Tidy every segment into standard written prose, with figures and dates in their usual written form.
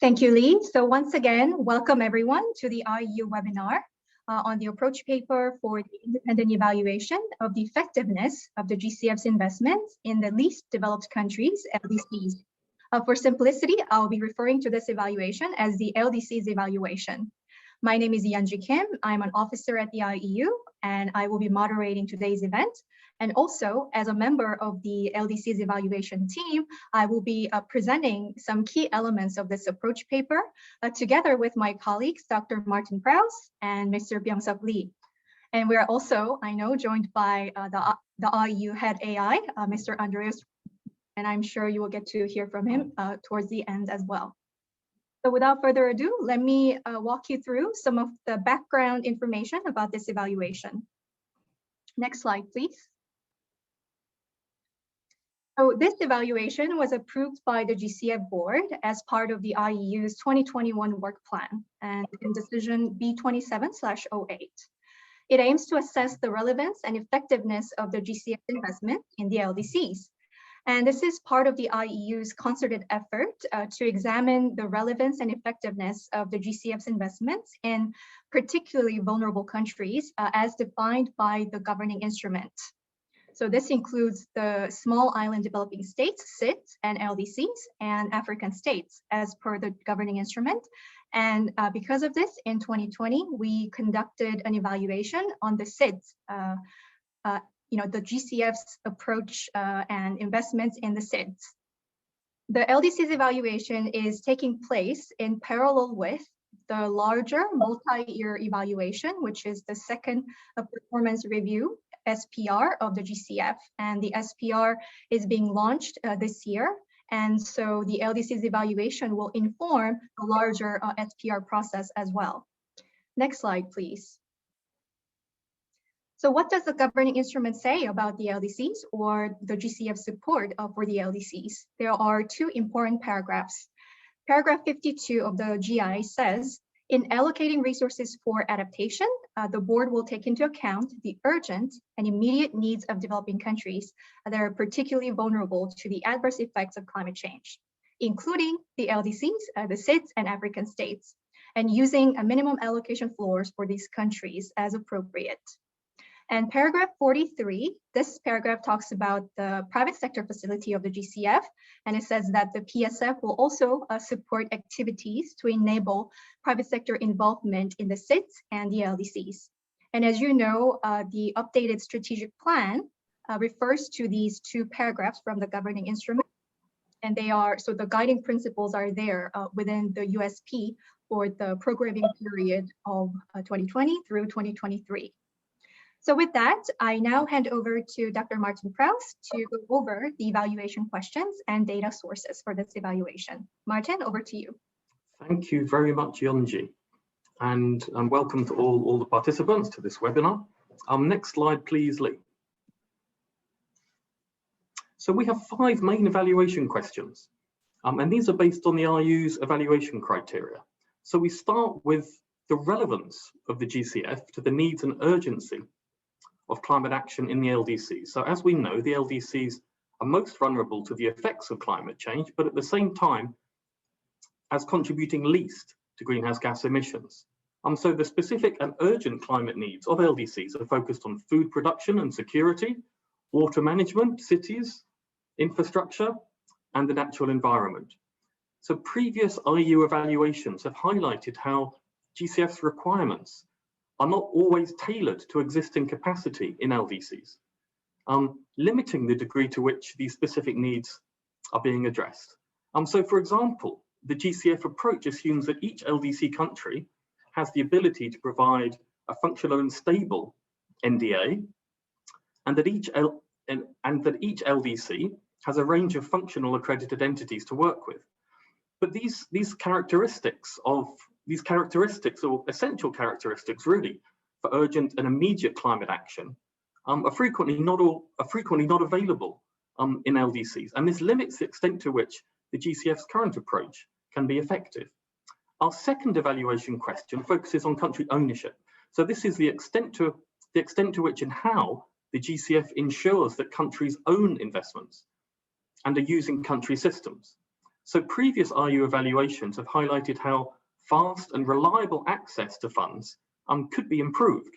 Thank you, Lee. So once again, welcome everyone to the IEU webinar on the approach paper for the independent evaluation of the effectiveness of the GCF's investments in the least developed countries, LDCs. For simplicity, I'll be referring to this evaluation as the LDCs evaluation. My name is Yeonji Kim. I'm an officer at the IEU, and I will be moderating today's event. And also, as a member of the LDCs evaluation team, I will be presenting some key elements of this approach paper together with my colleagues, Dr. Martin Prowse and Mr. Byungsuk Lee. And we are also, I know, joined by the IEU head AI, Mr. Andreas, and I'm sure you will get to hear from him towards the end as well. So without further ado, let me walk you through some of the background information about this evaluation. Next slide, please. So this evaluation was approved by the GCF board as part of the IEU's 2021 work plan and in decision B27/08. It aims to assess the relevance and effectiveness of the GCF investment in the LDCs. And this is part of the IEU's concerted effort to examine the relevance and effectiveness of the GCF's investments in particularly vulnerable countries as defined by the governing instrument. So this includes the small island developing states, SIDS, and LDCs, and African states as per the governing instrument. And because of this, in 2020, we conducted an evaluation on the SIDS, the GCF's approach and investments in the SIDS. The LDCs evaluation is taking place in parallel with the larger multi-year evaluation, which is the second performance review, SPR, of the GCF. And the SPR is being launched this year. And so the LDCs evaluation will inform the larger SPR process as well. Next slide, please. So what does the governing instrument say about the LDCs or the GCF support for the LDCs? There are two important paragraphs. Paragraph 52 of the GI says, in allocating resources for adaptation, the board will take into account the urgent and immediate needs of developing countries that are particularly vulnerable to the adverse effects of climate change, including the LDCs, the SIDS, and African states, and using a minimum allocation floors for these countries as appropriate. And paragraph 43, this paragraph talks about the private sector facility of the GCF, and it says that the PSF will also support activities to enable private sector involvement in the SIDS and the LDCs. And as you know, the updated strategic plan refers to these two paragraphs from the governing instrument, and they are, so the guiding principles are there within the USP for the programming period of 2020 through 2023. So with that, I now hand over to Dr. Martin Prowse to go over the evaluation questions and data sources for this evaluation. Martin, over to you. Thank you very much, Yeonji, and welcome to all the participants to this webinar. Next slide, please, Lee. So we have 5 main evaluation questions, and these are based on the IEU's evaluation criteria. So we start with the relevance of the GCF to the needs and urgency of climate action in the LDCs. So as we know, the LDCs are most vulnerable to the effects of climate change, but at the same time, as contributing least to greenhouse gas emissions. So the specific and urgent climate needs of LDCs are focused on food production and security, water management, cities, infrastructure, and the natural environment. So previous IEU evaluations have highlighted how GCF's requirements are not always tailored to existing capacity in LDCs, limiting the degree to which these specific needs are being addressed. So for example, the GCF approach assumes that each LDC country has the ability to provide a functional and stable NDA, and that each LDC has a range of functional accredited entities to work with. But these characteristics or essential characteristics really for urgent and immediate climate action are frequently not available in LDCs, and this limits the extent to which the GCF's current approach can be effective. Our second evaluation question focuses on country ownership. So this is the extent to which and how the GCF ensures that countries own investments and are using country systems. So previous IEU evaluations have highlighted how fast and reliable access to funds could be improved.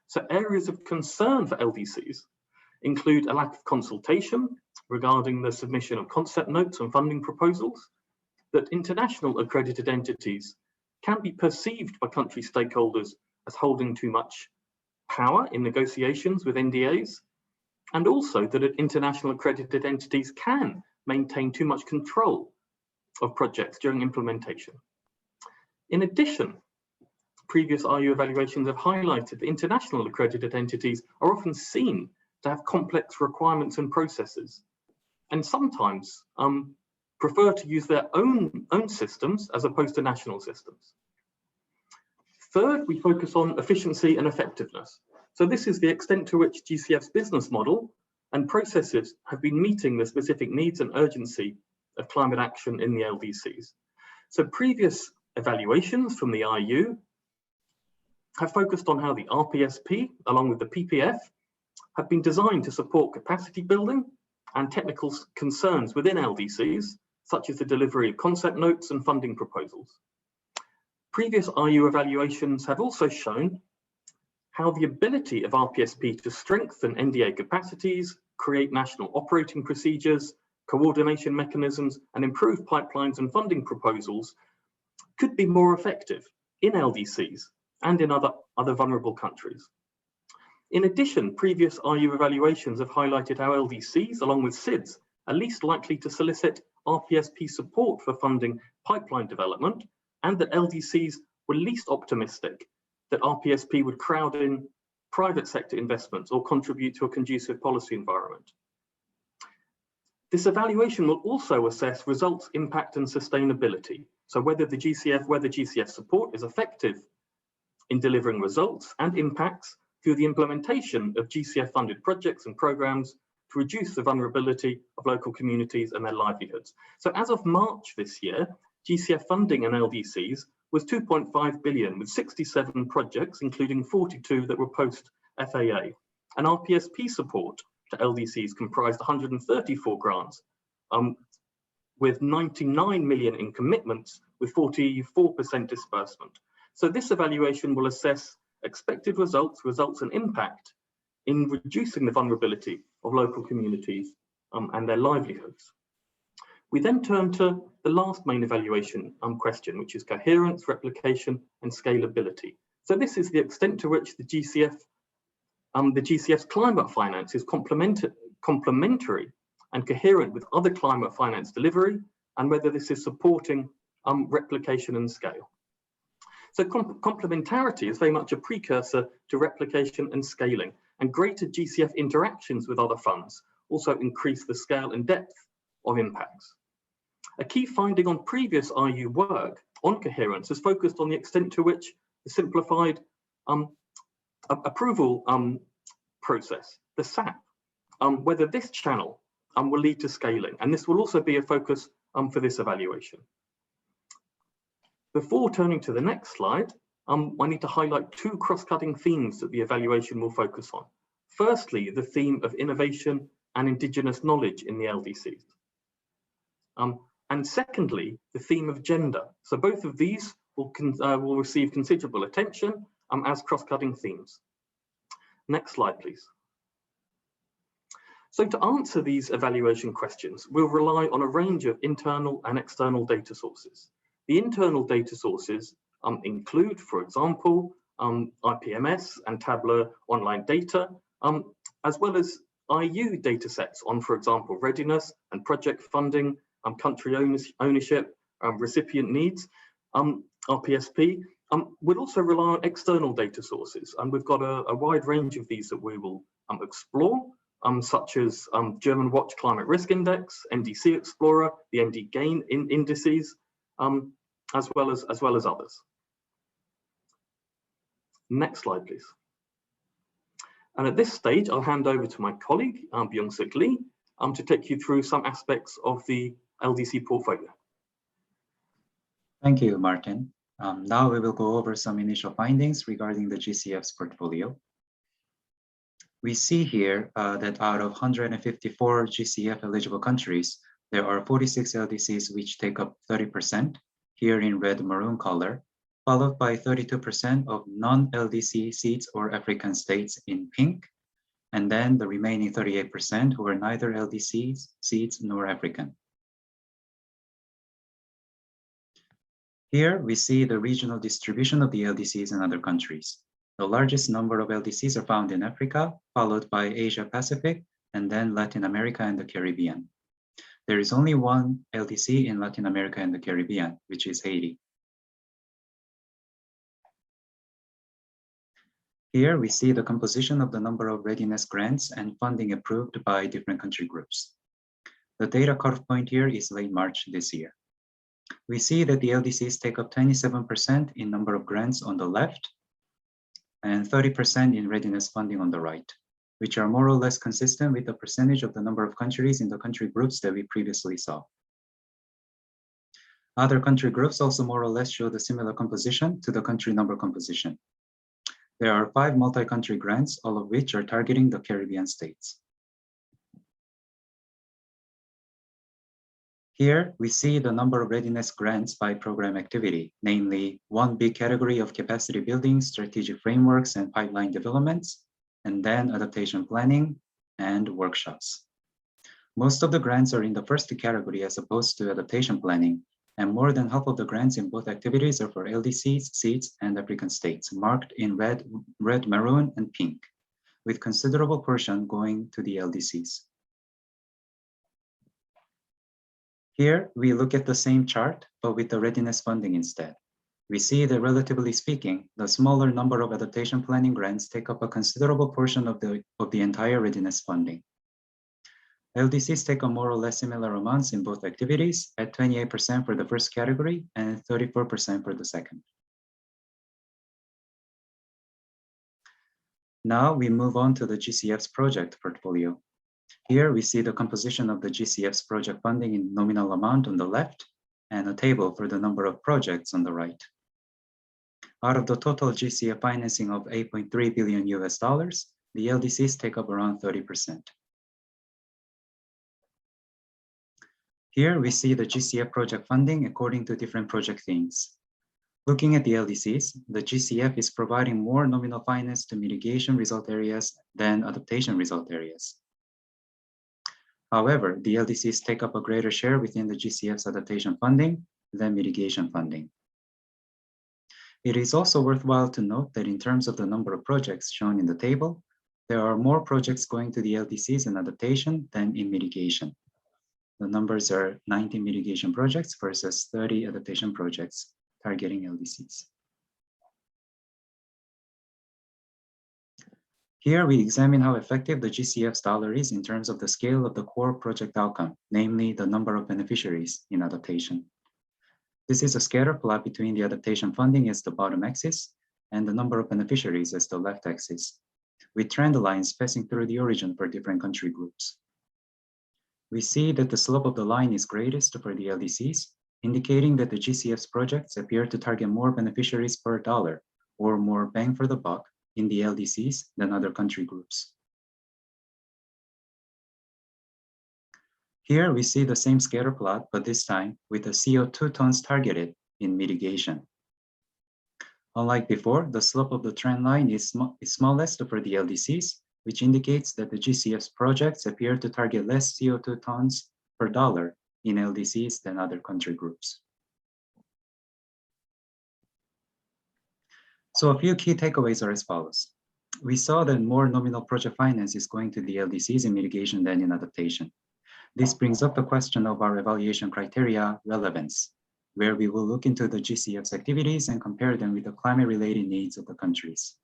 So areas of concern for LDCs include a lack of consultation regarding the submission of concept notes and funding proposals, that international accredited entities can be perceived by country stakeholders as holding too much power in negotiations with NDAs, and also that international accredited entities can maintain too much control of projects during implementation. In addition, previous IEU evaluations have highlighted that international accredited entities are often seen to have complex requirements and processes, and sometimes prefer to use their own systems as opposed to national systems. Third, we focus on efficiency and effectiveness. So this is the extent to which GCF's business model and processes have been meeting the specific needs and urgency of climate action in the LDCs. So previous evaluations from the IEU have focused on how the RPSP, along with the PPF, have been designed to support capacity building and technical concerns within LDCs, such as the delivery of concept notes and funding proposals. Previous IEU evaluations have also shown how the ability of RPSP to strengthen NDA capacities, create national operating procedures, coordination mechanisms, and improve pipelines and funding proposals could be more effective in LDCs and in other vulnerable countries. In addition, previous IEU evaluations have highlighted how LDCs, along with SIDS, are least likely to solicit RPSP support for funding pipeline development, and that LDCs were least optimistic that RPSP would crowd in private sector investments or contribute to a conducive policy environment. This evaluation will also assess results, impact, and sustainability. So whether GCF support is effective in delivering results and impacts through the implementation of GCF-funded projects and programs to reduce the vulnerability of local communities and their livelihoods. So as of March this year, GCF funding in LDCs was 2.5 billion, with 67 projects, including 42 that were post-FAA. And RPSP support to LDCs comprised 134 grants, with 99 million in commitments, with 44% disbursement. So this evaluation will assess expected results and impact in reducing the vulnerability of local communities and their livelihoods. We then turn to the last main evaluation question, which is coherence, replication, and scalability. So this is the extent to which the GCF's climate finance is complementary and coherent with other climate finance delivery, and whether this is supporting replication and scale. So complementarity is very much a precursor to replication and scaling, and greater GCF interactions with other funds also increase the scale and depth of impacts. A key finding on previous IEU work on coherence is focused on the extent to which the simplified approval process, the SAP, whether this channel will lead to scaling, and this will also be a focus for this evaluation. Before turning to the next slide, I need to highlight two cross-cutting themes that the evaluation will focus on. Firstly, the theme of innovation and indigenous knowledge in the LDCs. And secondly, the theme of gender. So both of these will receive considerable attention as cross-cutting themes. Next slide, please. So to answer these evaluation questions, we'll rely on a range of internal and external data sources. The internal data sources include, for example, IPMS and Tableau online data, as well as IEU data sets on, for example, readiness and project funding, country ownership, recipient needs, RPSP. We'll also rely on external data sources, and we've got a wide range of these that we will explore, such as German Watch Climate Risk Index, NDC Explorer, the ND Gain indices, as well as others. Next slide, please. And at this stage, I'll hand over to my colleague, Byungsuk Lee, to take you through some aspects of the LDC portfolio. Thank you, Martin. Now we will go over some initial findings regarding the GCF's portfolio. We see here that out of 154 GCF eligible countries, there are 46 LDCs which take up 30%, here in red maroon color, followed by 32% of non-LDC seats or African states in pink, and then the remaining 38% who are neither LDCs, seats, nor African. Here we see the regional distribution of the LDCs in other countries. The largest number of LDCs are found in Africa, followed by Asia Pacific, and then Latin America and the Caribbean. There is only one LDC in Latin America and the Caribbean, which is Haiti. Here we see the composition of the number of readiness grants and funding approved by different country groups. The data cutoff point here is late March this year. We see that the LDCs take up 27% in number of grants on the left and 30% in readiness funding on the right, which are more or less consistent with the percentage of the number of countries in the country groups that we previously saw. Other country groups also more or less show the similar composition to the country number composition. There are 5 multi-country grants, all of which are targeting the Caribbean states. Here, we see the number of readiness grants by program activity, namely one big category of capacity building, strategic frameworks, and pipeline developments, and then adaptation planning and workshops. Most of the grants are in the first category as opposed to adaptation planning, and more than half of the grants in both activities are for LDCs, seats, and African states, marked in red, maroon, and pink, with considerable portion going to the LDCs. Here, we look at the same chart, but with the readiness funding instead. We see that relatively speaking, the smaller number of adaptation planning grants take up a considerable portion of the entire readiness funding. LDCs take up more or less similar amounts in both activities at 28% for the first category and 34% for the second. Now we move on to the GCF's project portfolio. Here we see the composition of the GCF's project funding in nominal amount on the left and a table for the number of projects on the right. Out of the total GCF financing of $8.3 billion, the LDCs take up around 30%. Here we see the GCF project funding according to different project themes. Looking at the LDCs, the GCF is providing more nominal finance to mitigation result areas than adaptation result areas. However, the LDCs take up a greater share within the GCF's adaptation funding than mitigation funding. It is also worthwhile to note that in terms of the number of projects shown in the table, there are more projects going to the LDCs in adaptation than in mitigation. The numbers are 19 mitigation projects versus 30 adaptation projects targeting LDCs. Here we examine how effective the GCF's dollar is in terms of the scale of the core project outcome, namely the number of beneficiaries in adaptation. This is a scatter plot between the adaptation funding as the bottom axis and the number of beneficiaries as the left axis, with trend lines passing through the origin for different country groups. We see that the slope of the line is greatest for the LDCs, indicating that the GCF's projects appear to target more beneficiaries per dollar or more bang for the buck in the LDCs than other country groups. Here we see the same scatter plot, but this time with the CO2 tons targeted in mitigation. Unlike before, the slope of the trend line is smallest for the LDCs, which indicates that the GCF's projects appear to target less CO2 tons per dollar in LDCs than other country groups. So a few key takeaways are as follows. We saw that more nominal project finance is going to the LDCs in mitigation than in adaptation. This brings up the question of our evaluation criteria relevance, where we will look into the GCF's activities and compare them with the climate-related needs of the countries.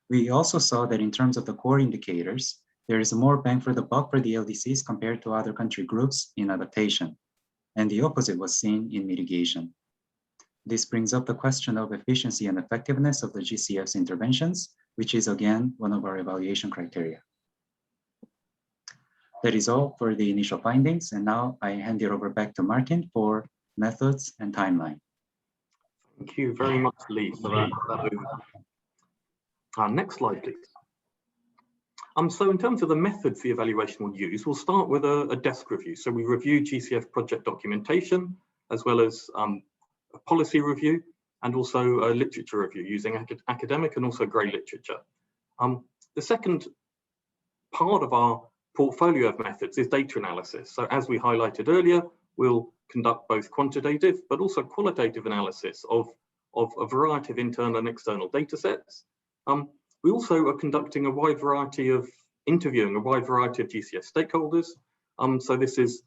We also saw that in terms of the core indicators, there is more bang for the buck for the LDCs compared to other country groups in adaptation, and the opposite was seen in mitigation. This brings up the question of efficiency and effectiveness of the GCF's interventions, which is again one of our evaluation criteria. That is all for the initial findings, and now I hand it over back to Martin for methods and timeline. Thank you very much, Lee, for that overview. Next slide, please. So in terms of the methods the evaluation will use, we'll start with a desk review. So we review GCF project documentation, as well as a policy review, and also a literature review using academic and also grey literature. The second part of our portfolio of methods is data analysis. So as we highlighted earlier, we'll conduct both quantitative but also qualitative analysis of a variety of internal and external data sets. We also are conducting a wide variety of interviewing a wide variety of GCF stakeholders. So this is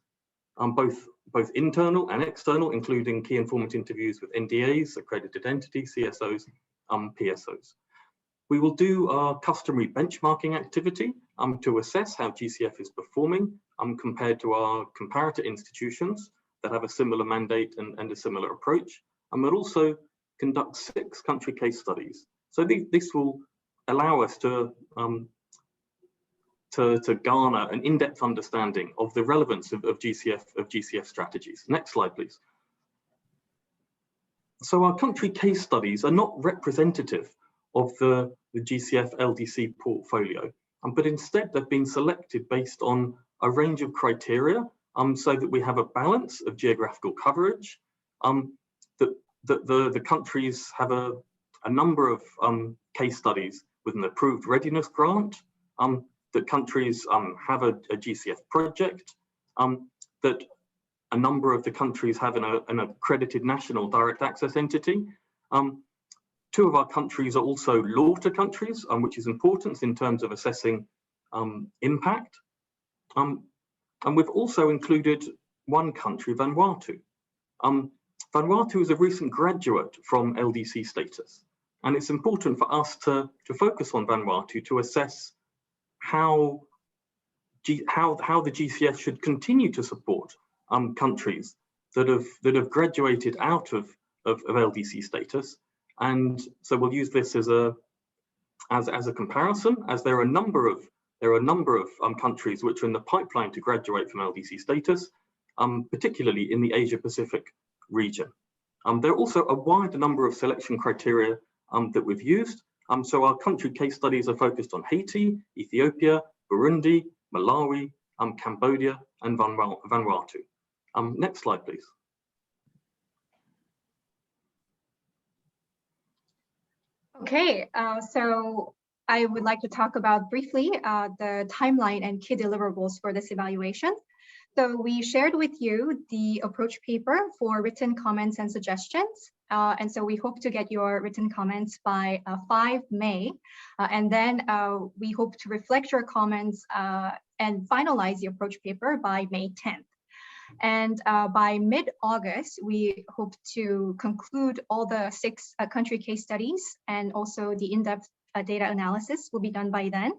both internal and external, including key informant interviews with NDAs, accredited entities, CSOs, PSOs. We will do our customary benchmarking activity to assess how GCF is performing compared to our comparator institutions that have a similar mandate and a similar approach. And we'll also conduct 6 country case studies. So this will allow us to garner an in-depth understanding of the relevance of GCF strategies. Next slide, please. So our country case studies are not representative of the GCF LDC portfolio, but instead they've been selected based on a range of criteria so that we have a balance of geographical coverage, that the countries have a number of case studies with an approved readiness grant, that countries have a GCF project, that a number of the countries have an accredited national direct access entity. 2 of our countries are also LAUTA countries, which is important in terms of assessing impact. And we've also included 1 country, Vanuatu. Vanuatu is a recent graduate from LDC status. And it's important for us to focus on Vanuatu to assess how the GCF should continue to support countries that have graduated out of LDC status. And so we'll use this as a comparison, as there are a number of countries which are in the pipeline to graduate from LDC status, particularly in the Asia Pacific region. There are also a wide number of selection criteria that we've used. So our country case studies are focused on Haiti, Ethiopia, Burundi, Malawi, Cambodia, and Vanuatu. Next slide, please. Okay, so I would like to talk about briefly the timeline and key deliverables for this evaluation. So we shared with you the approach paper for written comments and suggestions. And so we hope to get your written comments by 5 May. And then we hope to reflect your comments and finalize the approach paper by May 10th. And by mid-August, we hope to conclude all the 6 country case studies, and also the in-depth data analysis will be done by then.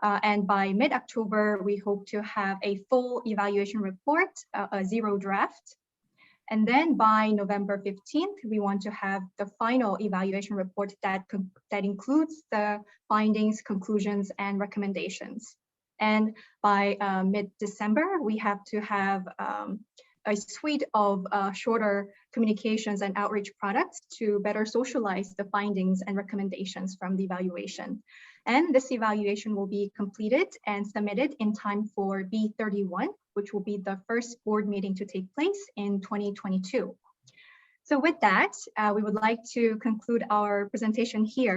And by mid-October, we hope to have a full evaluation report, a 0 draft. And then by November 15th, we want to have the final evaluation report that includes the findings, conclusions, and recommendations. And by mid-December, we have to have a suite of shorter communications and outreach products to better socialize the findings and recommendations from the evaluation. And this evaluation will be completed and submitted in time for B31, which will be the first board meeting to take place in 2022. So with that, we would like to conclude our presentation here.